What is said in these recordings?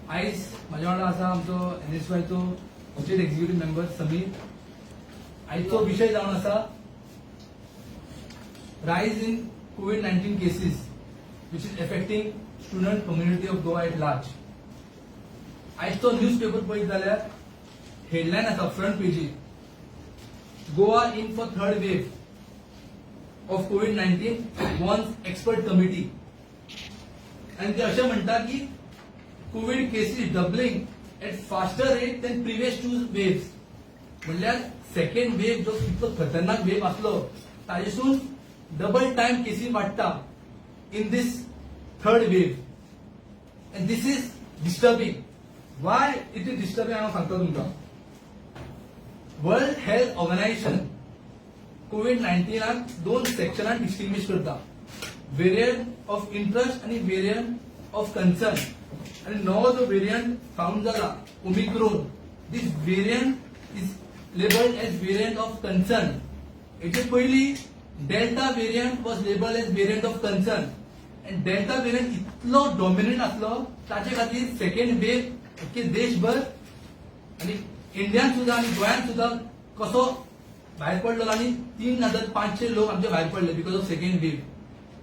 आयज माझ्या वांगडा आसा आमचो NSYचो स्टेट एक्झिक्युटिव्ह मेंबर समीर. आयचो विषय जावन आसा रायज in COVID-19 cases which is affecting student community of Goa at large. आयचो न्यूज पेपर पळयत जाल्यार हेडलायन आसा फ्रंट पेजीर, Goa in for third wave of COVID-19 warns expert committee. आणि ते अशें म्हणटा की COVID cases doubling at faster rate than previous 2 waves. म्हणल्यार सेकंड वेव जो कितलो खतरनाक वेव आसलो ताजेसून डबल टाइम केसीस वाडटा in this third wave. And this is disturbing. Why it is disturbing हांव सांगता तुमकां. वर्ल्ड हेल्थ ऑर्गनायझेशन COVID-19 दोन सेक्शनात डिस्टिंग्विश करता, व्हेरियंट ऑफ इंटरेस्ट आणि व्हेरियंट ऑफ कन्सर्न. आणि नवो जो व्हेरियंट फाउंड जाला Omicron, this variant is labelled as variant of concern. हेचे पयली Delta variant was labelled as variant of concern. आणि डेल्टा व्हेरियंट इतलो डॉमिनंट आसलो ताचे खातीर सेकंड वेव देशभर आणि इंडियान सुद्धा आणि गोंयांत सुद्धा कसो भायर पडलो आणि 3500 लोक आमचे भायर पडले because of second wave.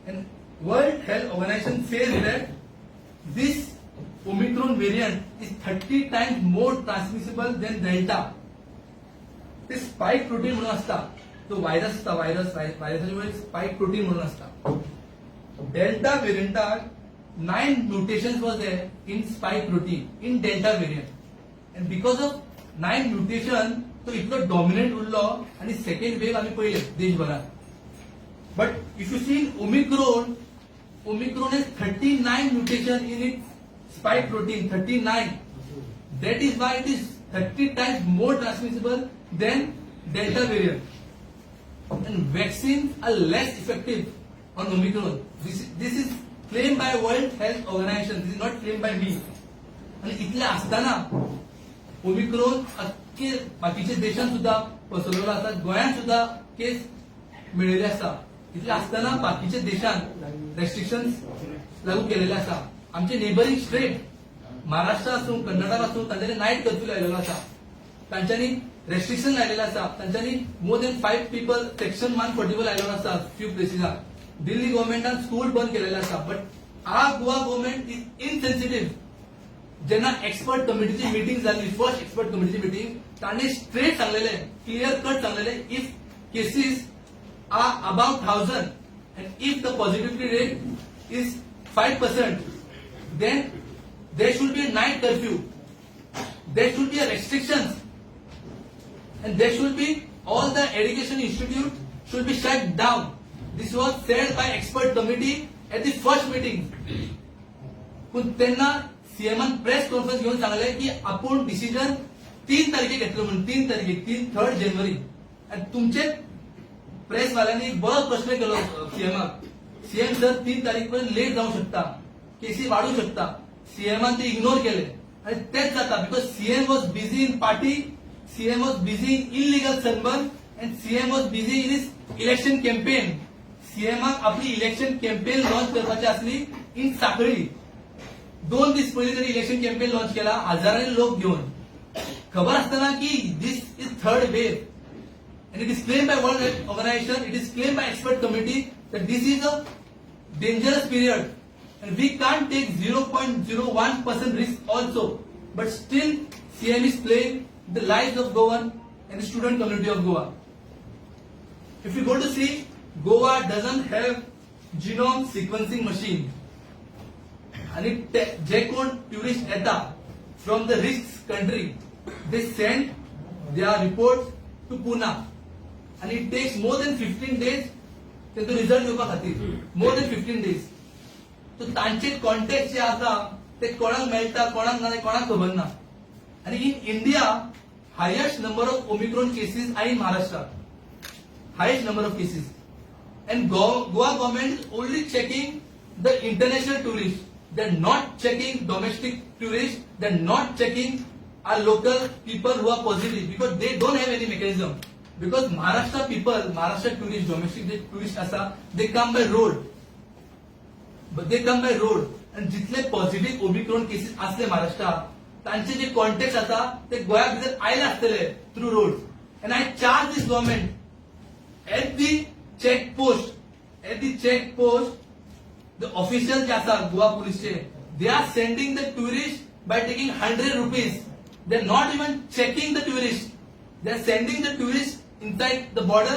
And World Health Organization says that this Omicron variant is 30 times more transmissible than Delta. ते स्पाइक प्रोटीन म्हणून असता, तो व्हायरस असता, व्हायरसाच्या वेळी स्पाइक प्रोटीन म्हणून असता. डेल्टा व्हेरियंटाक 9 mutations was there in spike protein in delta variant. And because of 9 mutation तो इतलो डॉमिनंट उरलो आणि सेकंड वेव आम्ही पळयले देशभरात. But if you see Omicron has 39 mutation in its spike protein, 39. That is why it is 30 times more transmissible than Delta variant. And vaccines are less effective on Omicron. This is claimed by World Health Organization. This is not claimed by me. आणि इतले असताना Omicron अख्खे बाकीच्या देशांत सुद्धा पसरलेलो आसा, गोंयांत सुद्धा केस मिळेले आसा. इतले असताना बाकीच्या देशांत रेस्ट्रिक्शन्स लागू केलेले आसा. आमचे नेबरिंग स्टेट महाराष्ट्र आसूं, कर्नाटक आसूं, तांच्यांनी नाईट कर्फ्यू लायलेलो आसा, तांच्यांनी रेस्ट्रिक्शन लायलेले आसा, तांच्यांनी मोर देन 5 पीपल सेक्शन 141 लायलेलो आसा फ्यू प्लेसीसार. दिल्ली गव्हर्नमेंटान स्कूल बंद केलेले आसा. But our Goa government is insensitive. जेन्ना एक्सपर्ट कमिटीची मिटींग जाली, फर्स्ट एक्सपर्ट कमिटीची मिटींग, तांणी स्ट्रेट सांगलेले, क्लियर कट सांगलेले, if cases are about 1000 and if the positivity rate is 5%, then there should be a night curfew, there should be a restrictions, and there should be all the education institute should be shut down. This was said by expert committee at the first meeting. पण त्यांना सीएमन press conference घेऊन सांगले की आपण decision 3 तारखेक घेतलो म्हणून. 3 तारखेक 3 जानेवारी. आणि तुमचे प्रेस वाल्यांनी एक बरो प्रश्न केलो सीएमाक. सीएम सर 3 तारीखपर्यंत लेट जाऊ शकता, केसी वाढू शकता. सीएमान ते इग्नोर केले आणि तेच जाता because CM was busy in party, CM was busy in illegal Sunburn and CM was busy in his election campaign. सीएमाक आपली इलेक्शन कॅम्पेन लॉन्च करपाची असली इन साखळी. 2 दीस पयलीं तरी इलेक्शन कॅम्पेन लॉन्च केला हजारांनी लोक घेऊन. खबर असताना की this is third wave. And it is claimed by World Health Organization, it is claimed by expert committee that this is a dangerous period and we can't take 0.01% risk also. But still CM is playing the lives of Goa and the student community of Goa. If you go to see, Goa doesn't have genome sequencing machine. And जे कोण tourist येता from the risk country, they send their reports to Pune. And it takes more than 15 days to result येवपा खातीर. more than 15 days. तो तांचे contact जे आसा ते कोणाक मेळटा, कोणाक ना, कोणाक खबर ना. आणि in India highest number of Omicron cases are in Maharashtra. Highest number of cases. And Goa government is only checking the international tourists. They're not checking domestic tourists. They're not checking our local people who are positive because they don't have any mechanism. Because Maharashtra people, Maharashtra tourists, domestic tourists asa, they come by road. But they come by road. आणि जितले positive Omicron cases असले महाराष्ट्रात तांचे जे contact आता ते गोंया भितर आयले आसतले through road. And I charge this government at the check post the official जे आसा गोवा पुलिसचे they are sending the tourist by taking 100 rupees. They are not even checking the tourist. They are sending the tourist inside the border,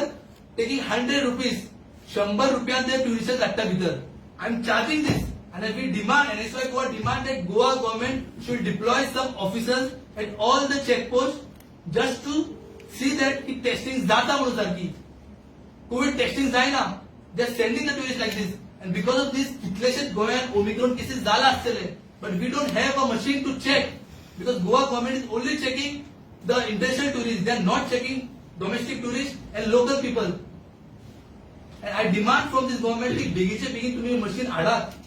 taking 100 rupees. 100 रुपयान ते tourist धाडटा भितर. I am charging this, and we demand, NSY Goa demand that Goa government should deploy some officers at all the checkposts just to see that the testing जाता म्हणून सारखी. COVID testing जायना. They are sending the tourists like this, and because of this, कितलेशेच गोंयान Omicron cases जाला आसतले. But we don't have a machine to check because Goa government is only checking the international tourists. They are not checking domestic tourists and local people. And I demand from this government की बेगीचे बेगीन तुम्ही machine हाडात.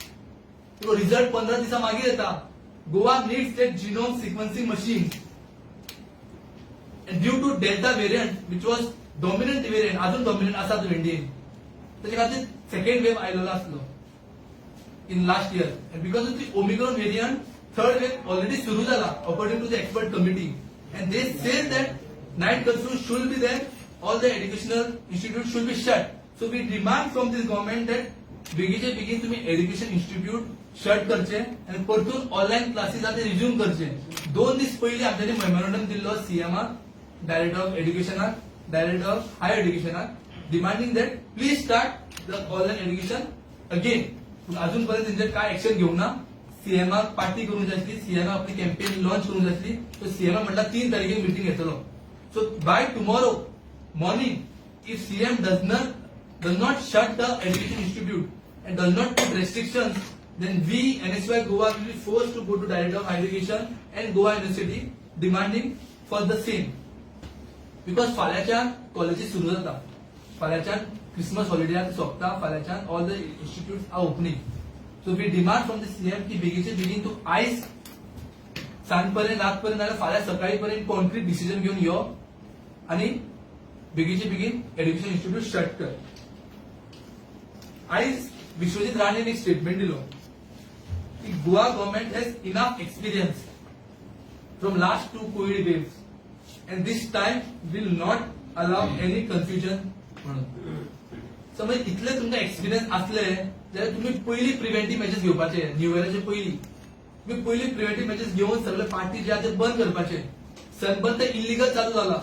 तो result 15 दिवसा मागीर येता. Goa needs that genome sequencing machine. And due to Delta variant, which was dominant variant, अजून dominant असा तो इंडियन. त्याच्या खातीर सेकंड वेव आयलोलो आसलो. In last year, and because of the Omicron variant, third wave already shuru zala according to the expert committee, and they say that night curfew should be there, all the educational institutes should be shut. So we demand from this government that begin to be education institute shut करचे and परतून online classes आते resume करचे. 2 दीस पयलीं आमच्यानी memorandum दिल्लो सीएमाक, director of एड्युकेशनाक, डायरेक्टर ऑफ हायर एड्युकेशनाक, demanding that please start the online education again. अजूनपर्यंत त्यांचे काय ऍक्शन घेऊ ना. सीएम पार्टी करून जाय आसली, सीएम आपली कॅम्पेन लॉन्च करून जाय आसली, तो सीएम म्हटला 3 तारखेक मिटींग घेतलो. So by tomorrow morning if CM does not shut the education institute and does not put restrictions, then we NSY Goa will be forced to go to Director of Higher Education and Goa University demanding for the same. Because फाल्याच्यान colleges सुरू जाता, फाल्याच्यान Christmas holiday आतां सोंपता, फाल्याच्यान all the institutes are opening. So we demand from the CM की बेगीचे बेगीन तूं आयज सांज पर्यंत रात पर्यंत नाल्यार फाल्यां सकाळी पर्यंत कॉन्क्रीट डिसिजन घेवन यो आनी बेगीचे बेगीन एड्युकेशन इन्स्टिट्यूट शट कर. आयज विश्वजीत राणेन एक स्टेटमेंट दिलो की Goa government has enough experience from last 2 Covid waves end this time will not allow any confusion म्हणून. समज इतले तुमकां एक्सपिरियन्स असले जाल्यार तुम्ही पयली प्रिव्हेंटिव्ह मेजर्स घेवपाचे. न्यू इयराचे पयली तुम्ही पयली प्रिव्हेंटिव्ह मेजर्स घेवन सगळे पार्टी जे आहा ते बंद करपाचे. सनबर्न ते इलिगल चालू जाला.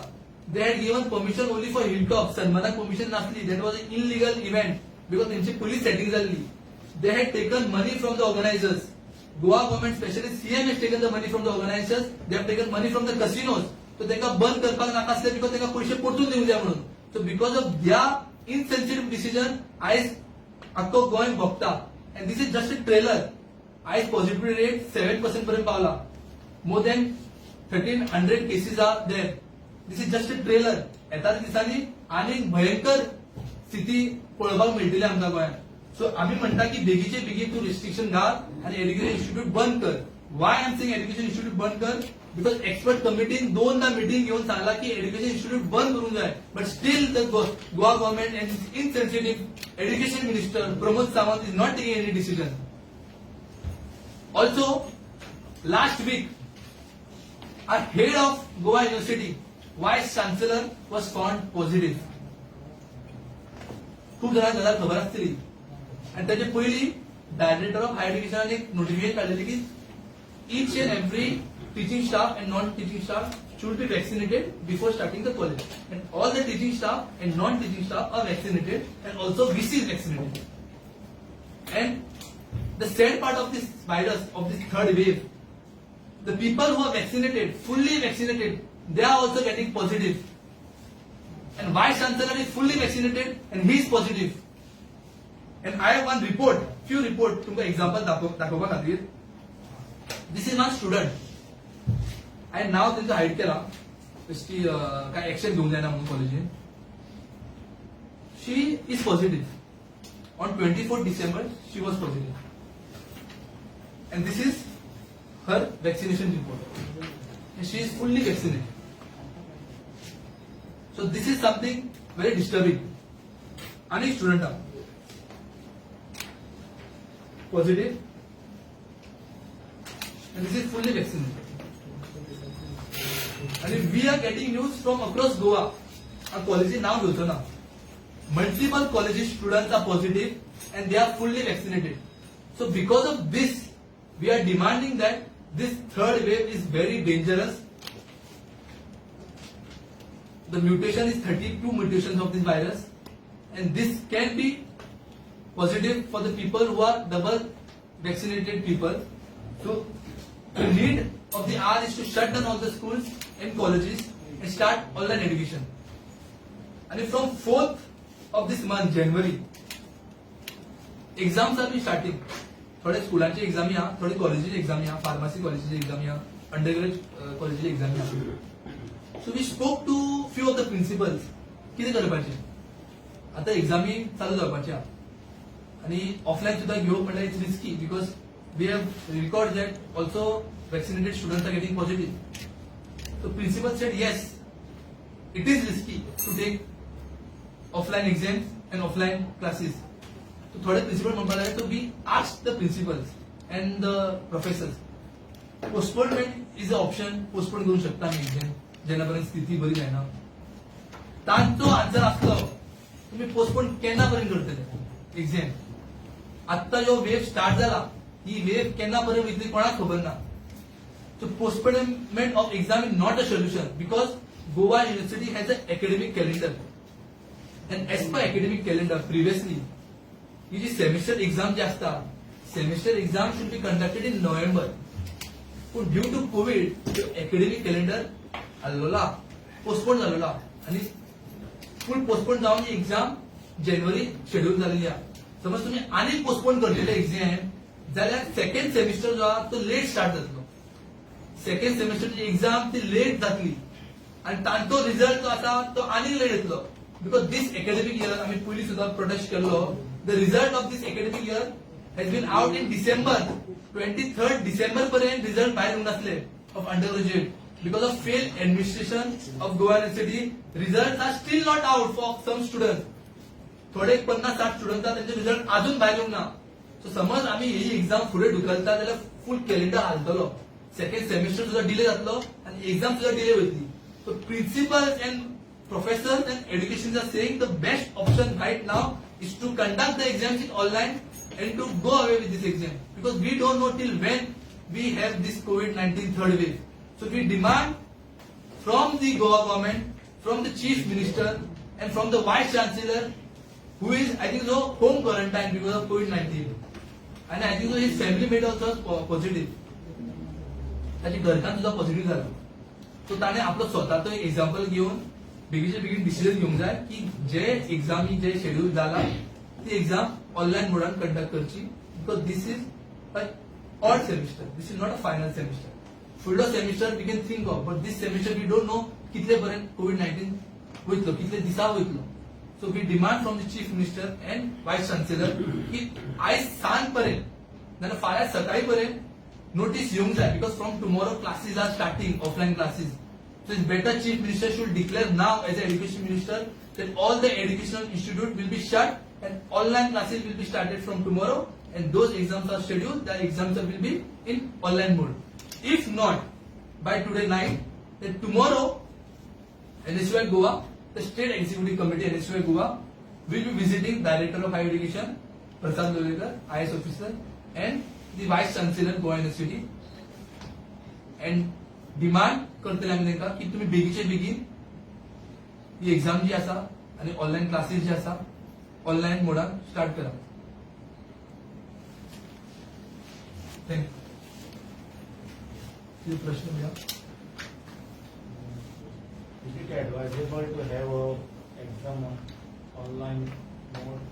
They had given permission only for Hilltop. सनबर्नाक परमिशन नासली. That was a illegal event because तेंची पयली सेटिंग जाल्ली. They had taken money from the organisers. Goa government specially CM has taken the money from the organisers. They have taken money from the casinos. So तांकां बंद करपाक नाका आसले because तांकां पयशे परतून दिवंक जाय म्हणून. So because of their insensitive decision, ICE akko going bhokta, and this is just a trailer. ICE positivity rate 7% पर्यंत पावला. More than 1300 cases are there. This is just a trailer. येताच दिसांनी आनी भयंकर स्थिती पळोवपाक मेळटली आमकां गोंयांत. सो आमी म्हणटा की बेगीचे बेगीन तूं रिस्ट्रिक्शन घाल आनी एड्युकेशन इन्स्टिट्यूट बंद कर. Why I am saying education institute बंद कर? Because expert committee 2दा मीटिंग घेऊन सांगला की एड्युकेशन इन्स्टिट्यूट बंद करून जाय. But still the Goa government and insensitive education minister Pramod Sawant is not taking any decision. Also last week our head of Goa University, vice chancellor, was found positive. खूप जणांना गजाल खबर आसतली. आणि त्याचे पयली डायरेक्टर ऑफ हायर एड्युकेशनान एक नोटिफिकेशन काढलेली की each and every teaching staff and non-teaching staff should be vaccinated before starting the college. And all the teaching staff and non-teaching staff are vaccinated, and also VC is vaccinated. And the sad part of this virus, of this third wave, the people who are vaccinated, fully vaccinated, they are also getting positive. And vice chancellor is fully vaccinated and he is positive. And I have one report, few report, तुमका example दाखोवपा खातीर. This is my student. I now त्यांचा hide केला की काय action घेऊन जायना म्हणून कॉलेजीन. She is positive. On 24 December she was positive. And this is her vaccination report. She is fully vaccinated. So this is something very disturbing. आणि student positive and this is fully vaccinated. And we are getting news from across Goa. Our college now घेतो ना. Multiple colleges students are positive and they are fully vaccinated. So because of this, we are demanding that this third wave is very dangerous. The mutation is 32 mutations of this virus, and this can be positive for the people who are double vaccinated people. So the need of the hour is to shut down all the schools and colleges and start online education. And from 4th of this month, January, exams are starting. थोड़े स्कूलांची exam या, थोड़े कॉलेजेची exam या, pharmacy कॉलेजेची exam या, undergrad कॉलेजेची exam या. So we spoke to few of the principals. किती करपाचे? आता examinee चालू जावपाच्या आणि ऑफलाईन सुद्धा घेवप म्हणल्यार it's risky because we have record that also vaccinated students are getting positive. So principal said yes, it is risky to take offline exams and offline classes. So थोडे principal म्हणपाक लागले, so we asked the principals and the professors, postponement is an option, postpone करू शकता आम्ही exam जेणापर्यंत स्थिती बरी जायना. तांचो आन्सर आसलो, तुम्ही पोस्टपोन केन्ना पर्यंत करतले एक्झाम. आत्ता जो वेव स्टार्ट जाला, ही वेव केन्ना पर्यंत वयतली कोणाक खबर ना. So postponement of exam is not a solution because Goa University has an academic calendar, and as per academic calendar previously, ही जी सेमिस्टर एक्झाम जे असता, semester exam should be conducted in November. पण due to COVID academic calendar आलेला postpone झालेला आणि फुल postpone जाऊन ही exam जानेवारी schedule झालेली आहे. समज तुम्ही आणि पोस्टपोन करलेले एक्झाम जाल्यार सेकंड सेमिस्टर जो आहा तो लेट स्टार्ट जातलो. सेकंड सेमिस्टरची एक्झाम ती लेट जातली आणि तांचो रिझल्ट जो आसा तो आनी लेट येतलो बिकॉज दिस अकॅडमिक इयर आम्ही पयलीं सुद्धा प्रोटेस्ट केल्लो. The result of this academic year has been out in December. 23rd December पर्यंत रिझल्ट बाहेर येऊन असले of undergraduate because of failed administration of Goa University. Results are still not out for some students. थोडे 50-60 student त्यांचे result अजून बाहेर येऊन ना. सो समज आम्ही ही एक्झाम पुढे ढुकलता जाल्यार फुल कॅलेंडर हालतलो, सेकंड सेमिस्टर सुद्धा डिले जातलो आणि एक्झाम सुद्धा डिले वयतली. So principals and professors and education are saying the best option right now is to conduct the exams in online and to go away with this exam because we don't know till when we have this COVID-19 third wave. So we demand from the Goa government, from the chief minister and from the vice chancellor, who is I think so home quarantine because of COVID-19, and I think so his family mate also positive. त्याची घरकान सुद्धा positive झालं. तो ताणे आपलं स्वतःचं example घेऊन बेगीचे बेगीन decision घेऊंक जाय की जे एक्झामी जे शेड्यूल जाला ती एक्झाम ऑनलाईन मोडान कंडक्ट करची because this is a odd semester, this is not a final semester. फुडलो semester we can think of but this semester we don't know कितले पर्यंत COVID-19 वयतलो, कितले दिसा वयतलो. So we demand from the chief minister and vice chancellor की आयज सांज पर्यंत नाल्यार फाल्यां सकाळी पर्यंत नोटीस येवंक जाय because from tomorrow classes are starting offline classes. So it's better Chief Minister should declare now as an education minister that all the educational institute will be shut and online classes will be started from tomorrow and those exams are scheduled, the exams will be in online mode. If not, by today night, then tomorrow NSUI Goa, the State Executive Committee NSUI Goa will be visiting Director of Higher Education, Prasad Lovekar, IS officer and the Vice Chancellor Goa University and demand करतले आम्ही तांकां की तुम्ही बेगीचे बेगीन ही exam जी आसा आणि online classes जे आसा ऑनलाईन मोडान स्टार्ट करा. थँक्यू. प्रश्न घ्या. Is it advisable to have a exam on online mode?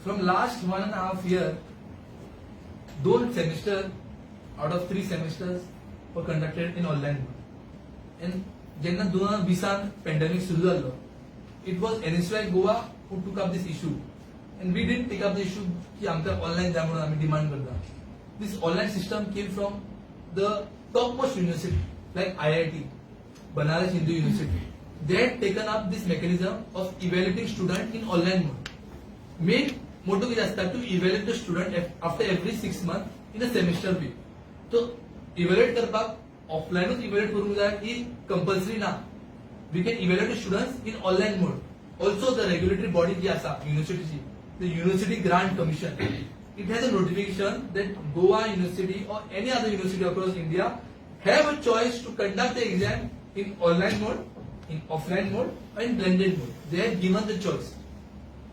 From last 1.5 years, 2 semesters out of 3 semesters were conducted in online mode. And जेन्ना 2020 pandemic सुरू झालो, it was NSUI Goa who took up this issue, and we didn't take up the issue की आमच्या online द्या म्हणून आम्ही demand करता. This online system came from the topmost university like IIT, Banaras Hindu University. They had taken up this mechanism of evaluating student in online mode. Main motto किती असता to evaluate the student after every 6 months in a semester week. So evaluate करपाक ऑफलायनूच evaluate करूंक जाय ही compulsory ना. We can evaluate students in online mode. Also the regulatory body जी आसा युनिव्हर्सिटीची, the university grant commission, it has a notification that Goa University or any other university across India have a choice to conduct the exam in online mode, in offline mode, or in blended mode. They have given the choice.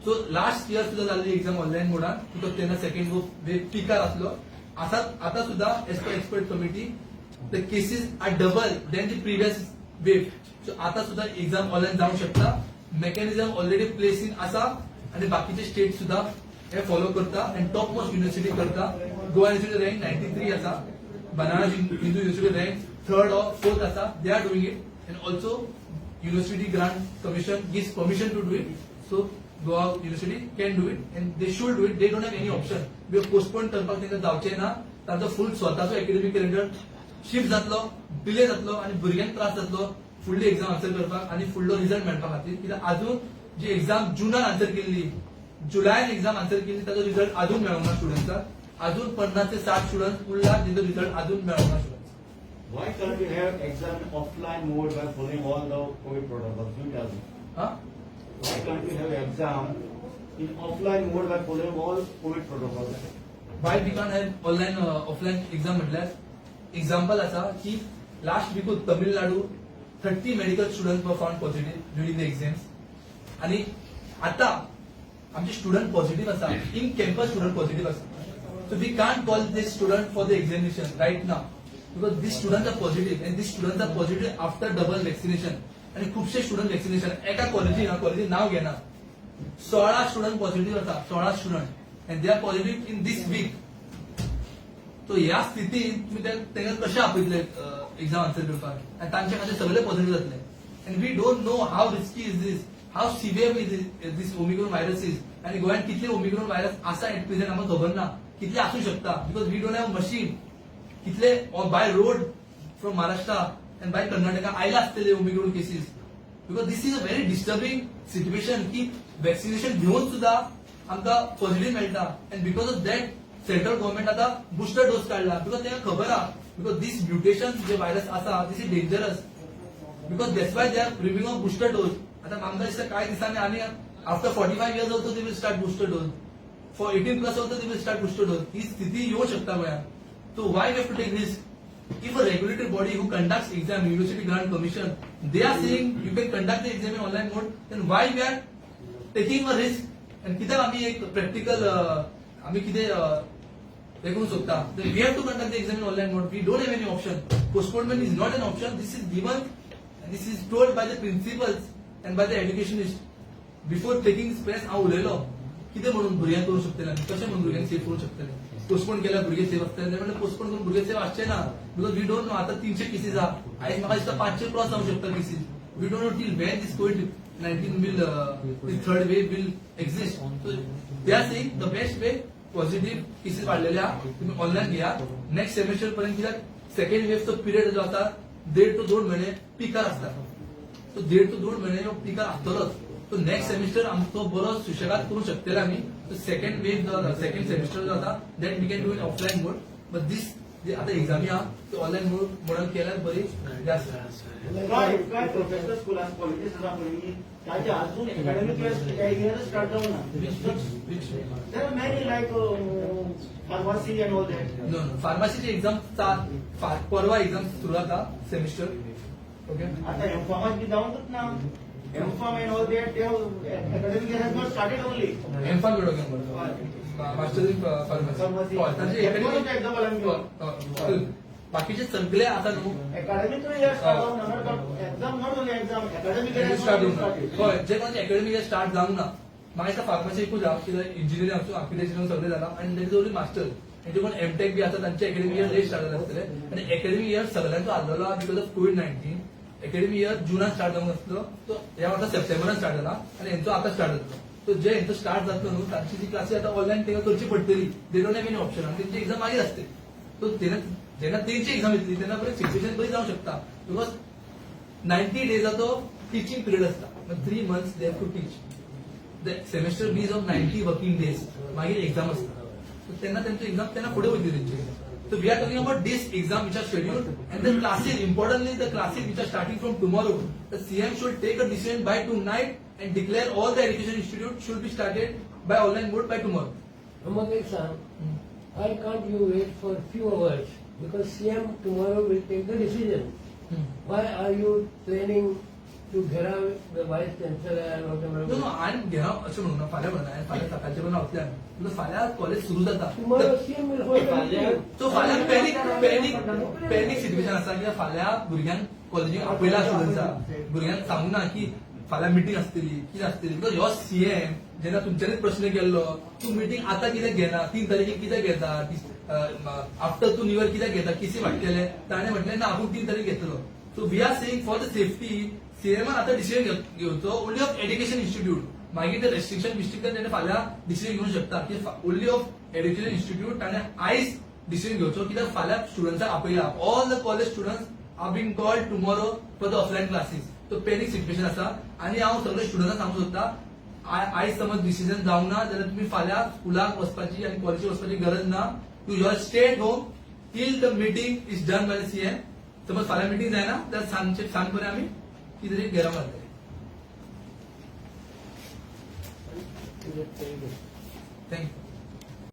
So last year सुद्धा झालेली exam online मोडान, because त्यांना second wave पिकार असलो. आता सुद्धा as per expert committee the cases are double then the previous wave. So आता सुद्धा एक्झाम ऑनलाईन जाऊ शकता. मेकॅनिझम ऑलरेडी प्लेस इन असा आणि बाकीचे स्टेट सुद्धा हे फॉलो करता. अँड टॉप मोस्ट युनिव्हर्सिटी करता. गोवा युनिव्हर्सिटी रँक 93 असा. Banaras Hindu University rank 3rd or 4th असा. They are doing it. And also University grant Commission gives permission to do it. So Goa University can do it and they should do it. They don't have any option. Postpone करपाक तांकां जावचें ना. तांचो full स्वताचो academic calendar shift जातलो, delay जातलो आणि भुरग्यांक त्रास जातलो फुडली एक्झाम आन्सर करपाक आणि फुडलो रिझल्ट मेळपा खातीर. कित्याक अजून जी एक्झाम जुनान आन्सर केल्ली, जुलयान एक्झाम आन्सर केली, ताचो रिझल्ट अजून मेळोंक ना स्टुडंट्साक. अजून 50 ते 60 स्टुडंट उरला जिचो रिझल्ट अजून मेळोंक ना students. Why can't we have exam in offline mode by following all the COVID protocols? You tell me. Huh? Why can't we have exam in offline mode by following all COVID protocols? Why we can't have online offline exam म्हटल्यार example असा की last वीकूच Tamil Nadu 30 medical student were found positive during the exams. आणि आता आमचे student positive असा, in campus student positive असा. So we can't call this student for the examination right now, because this student are positive and this student are positive after double vaccination. आणि खुबशे student vaccination एका कॉलेजीन नाव घेना 16 student positive असा. 16 student and they are positive in this week. So ह्या स्थितीत तुम्ही तांकां कशें आपयतले एक्झाम आन्सर करपाक, आनी तांचे खातीर सगळे पॉझिटिव्ह जातले. And we don't know how risky is this, how severe is this Omicron virus is. आणि गोंयांत कितले ओमिक्रॉन व्हायरस आसा एट प्रेझेंट आमकां खबर ना, कितले आसूं शकता, because we don't have machine. कितले by road from Maharashtra and by Karnataka आयला आसतले Omicron cases. Because this is a very disturbing situation की वॅक्सिनेशन घेऊन सुद्धा आमकां पॉझिटिव्ह मेळटा. And because of that central government आता बुस्टर डोस काढला, बिकॉज तांकां खबर आहा बिकॉज दिस म्युटेशन जे व्हायरस आसा this is dangerous. Because that's why they are proving of booster dose. आता आमकां दिसता कांय दिसांनी आनी after 45 years also they will start booster dose. For 18+ also they will start booster dose. ही स्थिती येऊ शकता गोंयांत. So why we have to take risk? If a regulatory body who conducts exam, University Grant Commission, they are saying you can conduct the exam in online mode, then why we are taking a risk? And कित्याक आमी एक practical आमी कितें हे करूंक सोदता? Then we have to conduct the exam in online mode. We don't have any option. Postponement is not an option. This is given and this is told by the principals and by the educationists. Before taking this press हांव उलयलो कितें म्हणून भुरग्यांक करूंक शकतले आमी, कशें म्हणून भुरग्यांक सेफ करूंक शकतले. पोस्टपोन केल्यार भुरगे सेफ आसतले म्हणजे पोस्टपोन करून भुरगे सेफ आसचे ना. बिकॉज वी डोंट नो आता 300 केसीस आहा. आयज म्हाका दिसता 500 क्रॉस जावंक शकता cases. We don't know till when this COVID-19 will the third wave will exist. So they are saying the best way positive cases वाढलेले आहा तुम्ही ऑनलाईन घ्या. नेक्स्ट सेमेस्टर पर्यंत कित्याक सेकंड वेवचो पिरियड जो आता 1.5 to 2 महिने पिकार आसता. सो 1.5 to 2 महिने हो पिकार आसतलोच. सो नेक्स्ट सेमिस्टर आमचो बरो सुशेगाद करूंक शकतले आमी. सेकंड वेव जो जाता, सेकंड सेमिस्टर जो जाता that we can do in offline mode. But this जे आता एक्झामी आहा ते ऑनलाईन मोडान केल्यार बरी जास्त. काय प्रोफेशनल स्कूल आणि कॉलेजेस आसा पळय ताचे अजून अकॅडमिक इयर स्टार्ट जावना. There are many like pharmacy and all that. No फार्मसीची एक्झाम परवा एक्झाम सुरू जाता सेमिस्टर. ओके आता एमफार्मास बी जावंकच ना. एमफार्म अँड ऑल दॅट ते academic year has not started only. M Pharm master in pharmacy तांचे बाकीचे सगळे आता न्हू अकॅडमिक इयर स्टार्ट जावना. Exam not only exam academic year start हय जे कोणाचे अकॅडमिक इयर स्टार्ट जावंक ना. म्हाका दिसता फार्मसी एकूच आहा कित्याक इंजिनियरींग आमचो आर्किटेक्चर सगळें जाला आनी तेजे ओनली मास्टर. जे कोण एमटेक बी आसा तांचे अकॅडमिक इयर लेट स्टार्ट जाले आसतले. आनी अकॅडमिक इयर सगळ्यांचो आसलेलो आहा because of COVID-19. Academic year जुनान स्टार्ट जावंक नासलो. तो ह्या वर्सा सप्टेंबरान स्टार्ट जाला आनी हेंचो आतां स्टार्ट जातलो. सो जे हेंचो स्टार्ट जातलो न्हू तांची जी क्लासी आता ऑनलाईन तांकां करची पडटली. दे डोंट हॅव एनी ऑप्शन आनी तेंची एक्झाम मागीर आसतली. सो जेन्ना तेंची एक्झाम येतली तेन्ना बरें सिच्युएशन बरी जावंक शकता. बिकॉज 90 डेजाचो टिचींग पिरियड आसता. 3 months they have to teach. The semester is of 90 working days मागीर एक्झाम आसता. सो तेन्ना तेंचो एक्झाम तेन्ना फुडें वयतली तेंची. So we are talking about this exam which are scheduled, and the classes, importantly the classes which are starting from tomorrow. The CM should take a decision by tonight and declare all the education institute should be started by online mode by tomorrow. Among Sam, why can't you wait for few hours? Because CM tomorrow will take the decision. Why are you planning to gherao the vice chancellor and whatever? No, आणि घ्या असं म्हणून फाल्या म्हणा फाल्या सकाळचे पण आपल्या तुला फाल्या कॉलेज सुरू जाता Tomorrow CM will hold a meeting. तो फाल्या पॅनिक सिच्युएशन आसा की फाल्या भुरग्यांक कॉलेजीक आपयला स्टुडंट्सांक भुरग्यांक सांगू ना की फाल्यां मिटींग आसतली कितें आसतली बिकॉज हो सीएम जेन्ना तुमच्यानीच प्रश्न केल्लो तूं मिटींग आतां कित्याक घेना 3 तारीख कित्याक घेता आफ्टर तूं न्यू इयर कित्याक घेता किसी वाटलेले ताणें म्हटलें ना आपूण 3 तारीख घेतलो so we are saying for the safety सीएमान आतां डिसिजन घेवचो ओन्ली ऑफ एड्युकेशन इन्स्टिट्यूट मागीर ते रेस्ट्रिक्शन बिस्ट्रिक्शन ताणें फाल्यां डिसिजन घेवंक शकता की ओन्ली ऑफ एड्युकेशन इन्स्टिट्यूट ताणें आयज डिसिजन घेवचो कित्याक फाल्यां स्टुडंट्सांक आपयला all the college students are being called tomorrow for the offline classes तो पॅनिक सिच्युएशन आसा आनी हांव सगळे स्टुडंट्सांक सांगूंक सोदता आयज समज डिसिजन जावंक ना जाल्यार तुमी फाल्यां स्कुलाक वचपाची आनी कॉलेजीक वचपाची गरज ना to your stay at home till the meeting is done by the CM समज फाल्यां मिटींग जायना जाल्यार सांग पर्यंत आमी कितें तरी घेरा मारतले थँक्यू